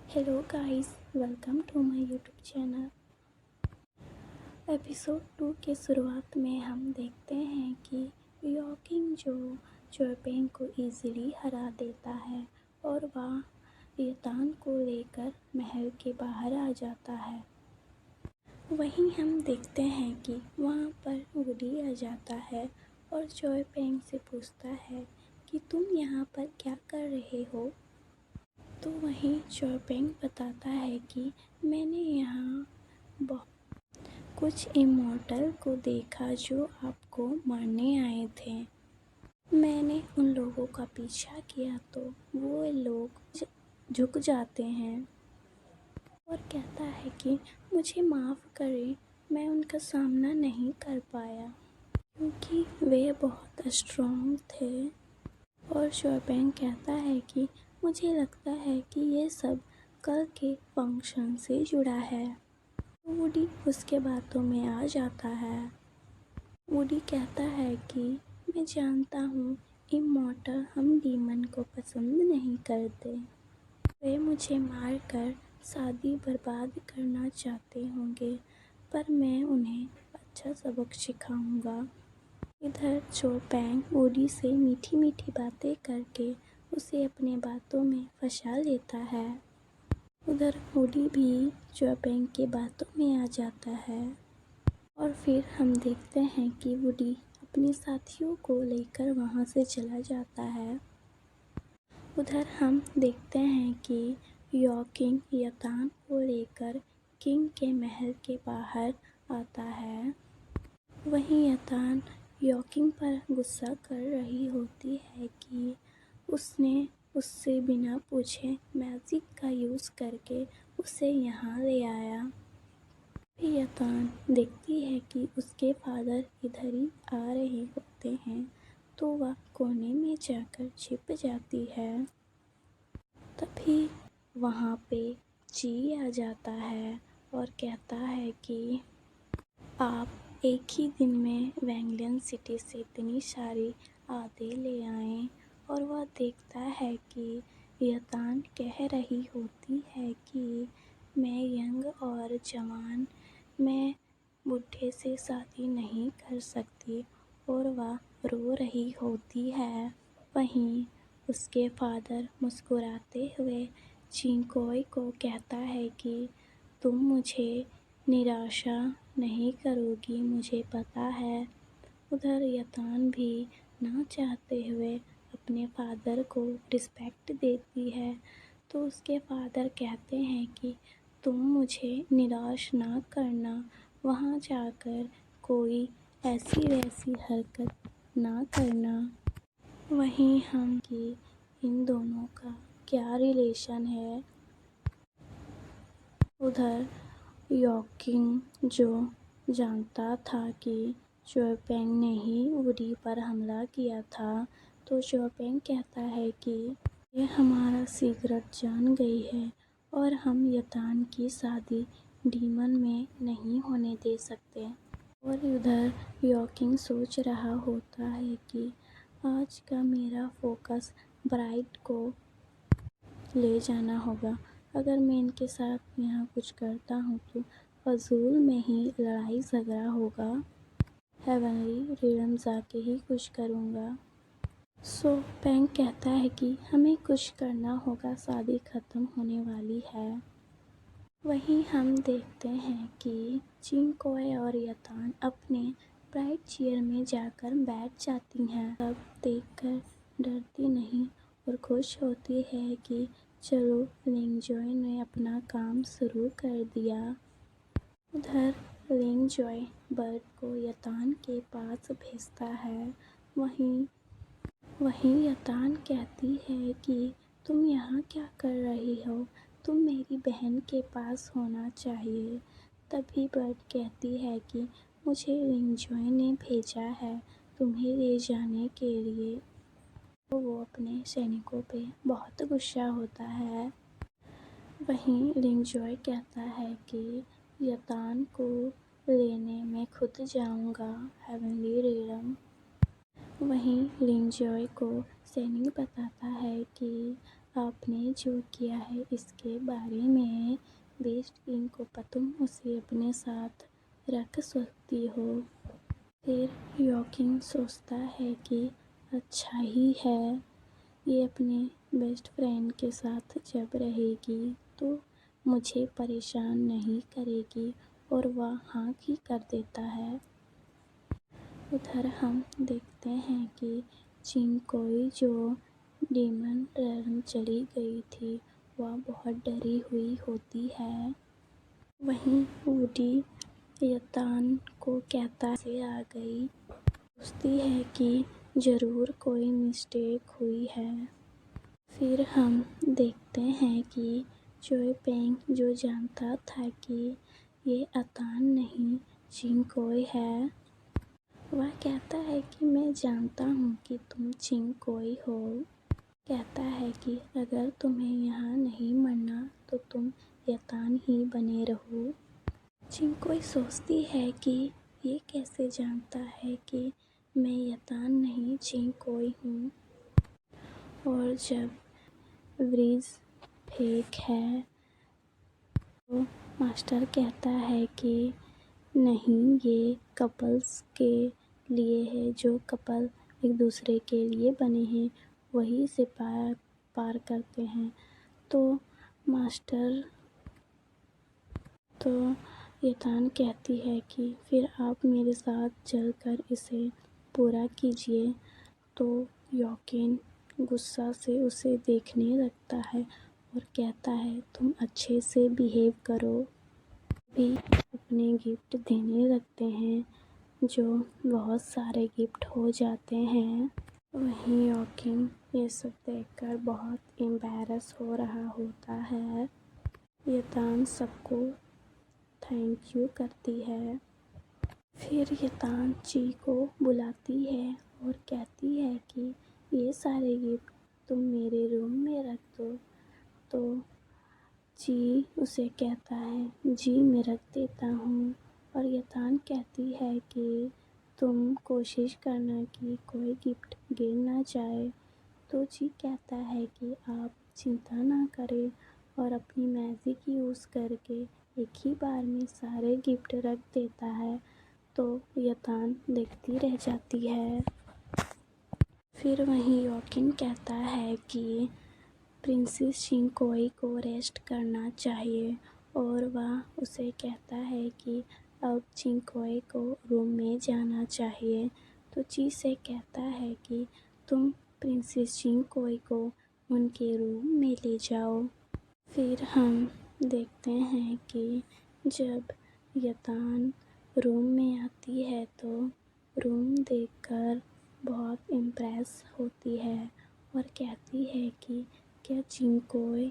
Hello guys, welcome to my YouTube channel. Episode 2 के शुरुआत में हम देखते हैं कि यॉकिंग जो चोपेंग को इजीली हरा देता है और वह यतान को लेकर महल के बाहर आ जाता है। वहीं हम देखते हैं कि वहाँ पर वुडी आ जाता है और चोपेंग से पूछता है कि तुम यहाँ पर क्या कर रहे हो। तो वहीं चोपेंग बताता है कि मैंने यहाँ कुछ इमॉर्टल को देखा जो आपको मारने आए थे। मैंने उन लोगों का पीछा किया तो वो लोग झुक जाते हैं और कहता है कि मुझे माफ़ करें, मैं उनका सामना नहीं कर पाया क्योंकि वे बहुत स्ट्रॉन्ग थे। और चोपेंग कहता है कि मुझे लगता है कि ये सब कल के फंक्शन से जुड़ा है। वुडी उसके बातों में आ जाता है। वुडी कहता है कि मैं जानता हूँ इमॉर्टल हम डीमन को पसंद नहीं करते। वे मुझे मारकर शादी बर्बाद करना चाहते होंगे, पर मैं उन्हें अच्छा सबक सिखाऊंगा। इधर चोपेंग वुडी से मीठी मीठी बातें करके उसे अपने बातों में फंसा लेता है। उधर वुडी भी चोपेंग के बातों में आ जाता है और फिर हम देखते हैं कि वुडी अपने साथियों को लेकर वहाँ से चला जाता है। उधर हम देखते हैं कि यॉकिंग यतान को लेकर किंग के महल के बाहर आता है। वहीं यतान यॉकिंग पर गुस्सा कर रही होती है कि उसने उससे बिना पूछे मैजिक का यूज़ करके उसे यहाँ ले आया। यतान देखती है कि उसके फादर इधर ही आ रहे होते हैं तो वह कोने में जाकर छिप जाती है। तभी वहाँ पे ची आ जाता है और कहता है कि आप एक ही दिन में वैंगलियन सिटी से इतनी सारी आदे ले आए। और वह देखता है कि यतान कह रही होती है कि मैं यंग और जवान, मैं बुढ़े से शादी नहीं कर सकती, और वह रो रही होती है। वहीं उसके फादर मुस्कुराते हुए चिंकोई को कहता है कि तुम मुझे निराशा नहीं करोगी, मुझे पता है। उधर यतान भी ना चाहते हुए अपने फादर को रिस्पेक्ट देती है तो उसके फादर कहते हैं कि तुम मुझे निराश ना करना, वहाँ जाकर कोई ऐसी वैसी हरकत ना करना। वहीं हम कि इन दोनों का क्या रिलेशन है। उधर यॉकिंग जो जानता था कि चोपेंग ने ही वुडी पर हमला किया था, तो चोपेंग कहता है कि ये हमारा सीक्रेट जान गई है और हम यतान की शादी डीमन में नहीं होने दे सकते। और उधर यॉकिंग सोच रहा होता है कि आज का मेरा फोकस ब्राइड को ले जाना होगा। अगर मैं इनके साथ यहाँ कुछ करता हूँ तो फजूल में ही लड़ाई झगड़ा होगा। हेवनली रियल्म जाके ही कुछ करूँगा। सो पेंग कहता है कि हमें कुछ करना होगा, शादी ख़त्म होने वाली है। वहीं हम देखते हैं कि चिंकोय और यतान अपने ब्राइड चेयर में जाकर बैठ जाती हैं। सब देखकर डरती नहीं और खुश होती है कि चलो लिंगजॉय ने अपना काम शुरू कर दिया। उधर लिंगजॉय बर्ड को यतान के पास भेजता है। वहीं यतान कहती है कि तुम यहाँ क्या कर रही हो, तुम मेरी बहन के पास होना चाहिए। तभी बर्ड कहती है कि मुझे लिंगजॉय ने भेजा है तुम्हें ले जाने के लिए। तो वो अपने सैनिकों पे बहुत गुस्सा होता है। वहीं लिंगजॉय कहता है कि यतान को लेने मैं खुद जाऊंगा हेवनली रियल्म। वहीं लिंगजॉय को सैनिक बताता है कि آپ نے جو کیا ہے اس کے بارے میں بیسٹ ان کو تم اسے اپنے ساتھ رکھ سکتی ہو۔ پھر یوکن سوچتا ہے کہ اچھا ہی ہے، یہ اپنے بیسٹ فرینڈ کے ساتھ جب رہے گی تو مجھے پریشان نہیں کرے گی، اور وہ ہاں ہی کر دیتا ہے۔ ادھر ہم دیکھتے ہیں کہ چنگکوئی جو ڈیمن ریلم چلی گئی تھی وہ بہت ڈری ہوئی ہوتی ہے۔ وہیں ووڈی یتان کو کہتا ہے سے آ گئی، سوچتی ہے کہ ضرور کوئی مسٹیک ہوئی ہے۔ پھر ہم دیکھتے ہیں کہ چوئی پینگ جو جانتا تھا کہ یہ یتان نہیں چنگکوئی ہے، وہ کہتا ہے کہ میں جانتا ہوں کہ تم چنگکوئی ہو۔ کہتا ہے کہ اگر تمہیں یہاں نہیں مرنا تو تم یتان ہی بنے رہو۔ چنگکوئی سوچتی ہے کہ یہ کیسے جانتا ہے کہ میں یتان نہیں چنگکوئی ہوں، اور جب وریز فیک ہے تو ماسٹر کہتا ہے کہ نہیں، یہ کپلز کے لیے ہے، جو کپل ایک دوسرے کے لیے بنے ہیں وہی اسے پیار کرتے ہیں۔ تو یتان کہتی ہے کہ پھر آپ میرے ساتھ چل کر اسے پورا کیجیے۔ تو یوکن غصہ سے اسے دیکھنے لگتا ہے اور کہتا ہے تم اچھے سے بیہیو کرو۔ بھی اپنے گفٹ دینے لگتے ہیں، جو بہت سارے گفٹ ہو جاتے ہیں۔ وہیں یوکن یہ سب دیکھ کر بہت امبیرس ہو رہا ہوتا ہے۔ یتان سب کو تھینک یو کرتی ہے۔ پھر یتان چی کو بلاتی ہے اور کہتی ہے کہ یہ سارے گفٹ تم میرے روم میں رکھ دو۔ تو چی اسے کہتا ہے جی میں رکھ دیتا ہوں، اور یتان کہتی ہے کہ تم کوشش کرنا کہ کوئی گفٹ گر نہ جائے۔ تو چی کہتا ہے کہ آپ چنتا نہ کریں، اور اپنی میجک یوز کر کے ایک ہی بار میں سارے گفٹ رکھ دیتا ہے۔ تو یتان دیکھتی رہ جاتی ہے۔ پھر وہیں یوکن کہتا ہے کہ پرنسس چنگکوئی کو ریسٹ کرنا چاہیے، اور وہ اسے کہتا ہے کہ اب چنگکوئی کو روم میں جانا چاہیے۔ تو چی سے کہتا ہے کہ تم پرنسس چنگکوئی کو ان کے روم میں لے جاؤ۔ پھر ہم دیکھتے ہیں کہ جب یتان روم میں آتی ہے تو روم دیکھ کر بہت امپریس ہوتی ہے اور کہتی ہے کہ کیا چنگکوئی